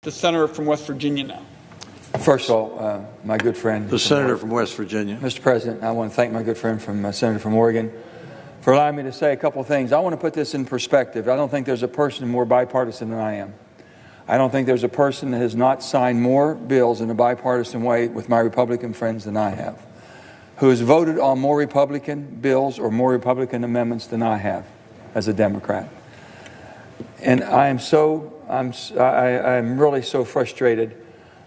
The senator from West Virginia now. First of all, my good friend, the senator from West Virginia. Mr. President, I want to thank my good friend senator from Oregon for allowing me to say a couple of things. I want to put this in perspective. I don't think there's a person more bipartisan than I am. I don't think there's a person that has not signed more bills in a bipartisan way with my Republican friends than I have, who has voted on more Republican bills or more Republican amendments than I have as a Democrat. And I'm really so frustrated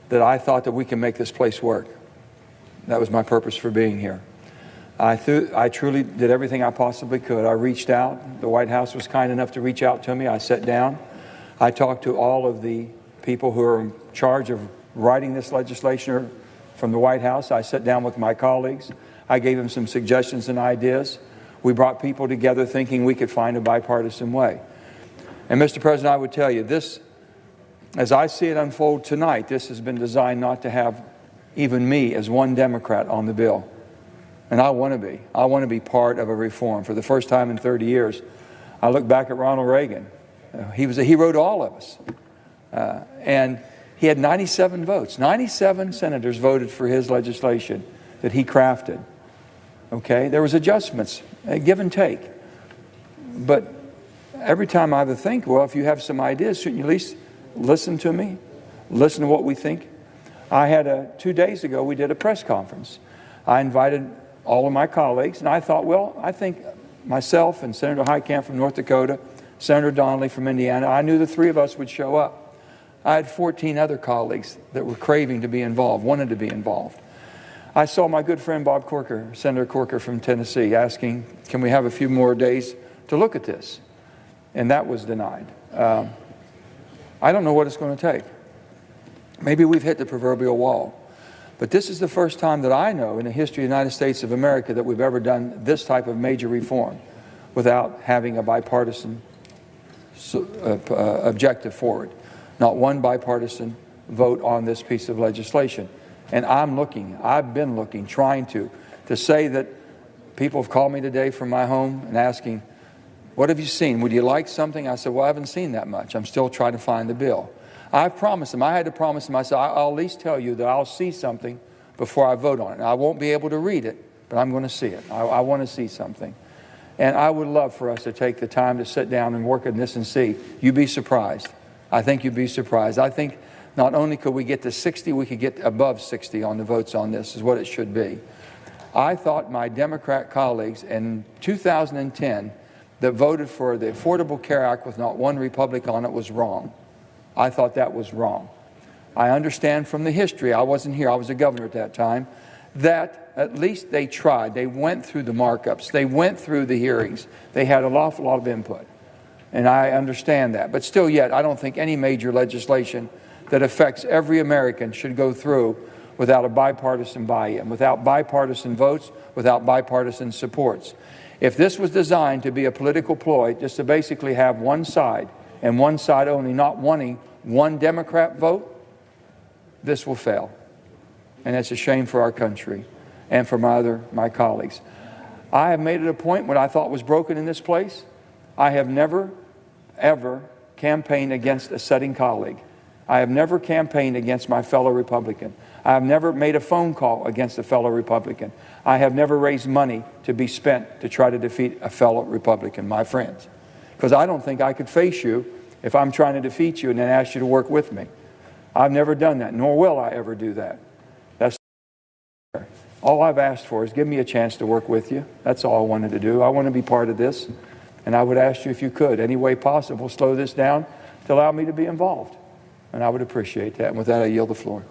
that I thought that we can make this place work. That was my purpose for being here. I truly did everything I possibly could. I reached out. The White House was kind enough to reach out to me. I sat down. I talked to all of the people who are in charge of writing this legislation from the White House. I sat down with my colleagues. I gave them some suggestions and ideas. We brought people together thinking we could find a bipartisan way. And Mr. President, I would tell you this, as I see it unfold tonight, this has been designed not to have even me as one Democrat on the bill. And I want to be. I want to be part of a reform. For the first time in 30 years, I look back at Ronald Reagan. He was a hero to all of us. And he had 97 votes. 97 senators voted for his legislation that he crafted. Okay? There was adjustments, give and take. But every time I would think, well, if you have some ideas, shouldn't you at least listen to me, listen to what we think? I had 2 days ago, we did a press conference. I invited all of my colleagues, and I thought, well, I think myself and Senator Heitkamp from North Dakota, Senator Donnelly from Indiana, I knew the three of us would show up. I had 14 other colleagues that were craving to be involved, wanted to be involved. I saw my good friend Bob Corker, Senator Corker from Tennessee, asking, can we have a few more days to look at this? And that was denied. I don't know what it's going to take. Maybe we've hit the proverbial wall. But this is the first time that I know in the history of the United States of America that we've ever done this type of major reform without having a bipartisan objective forward. Not one bipartisan vote on this piece of legislation. And I've been looking, trying to say that people have called me today from my home and asking, what have you seen? Would you like something? I said, well, I haven't seen that much. I'm still trying to find the bill. I've promised them. I had to promise them. I said, I'll at least tell you that I'll see something before I vote on it. I won't be able to read it, but I'm going to see it. I want to see something. And I would love for us to take the time to sit down and work on this and see. You'd be surprised. I think you'd be surprised. I think not only could we get to 60, we could get above 60 on the votes on this, is what it should be. I thought my Democrat colleagues in 2010 that voted for the Affordable Care Act with not one Republican on it was wrong. I thought that was wrong. I understand from the history, I wasn't here, I was a governor at that time, that at least they tried. They went through the markups. They went through the hearings. They had an awful lot of input. And I understand that. But still yet, I don't think any major legislation that affects every American should go through without a bipartisan buy-in, without bipartisan votes, without bipartisan supports. If this was designed to be a political ploy, just to basically have one side and one side only, not wanting one Democrat vote, this will fail. And it's a shame for our country and for my colleagues. I have made it a point when I thought was broken in this place. I have never, ever campaigned against a sitting colleague. I have never campaigned against my fellow Republican. I have never made a phone call against a fellow Republican. I have never raised money to be spent to try to defeat a fellow Republican, my friends. Because I don't think I could face you if I'm trying to defeat you and then ask you to work with me. I've never done that, nor will I ever do that. That's all I've asked for is give me a chance to work with you. That's all I wanted to do. I want to be part of this. And I would ask you if you could, any way possible, slow this down to allow me to be involved. And I would appreciate that. And with that, I yield the floor.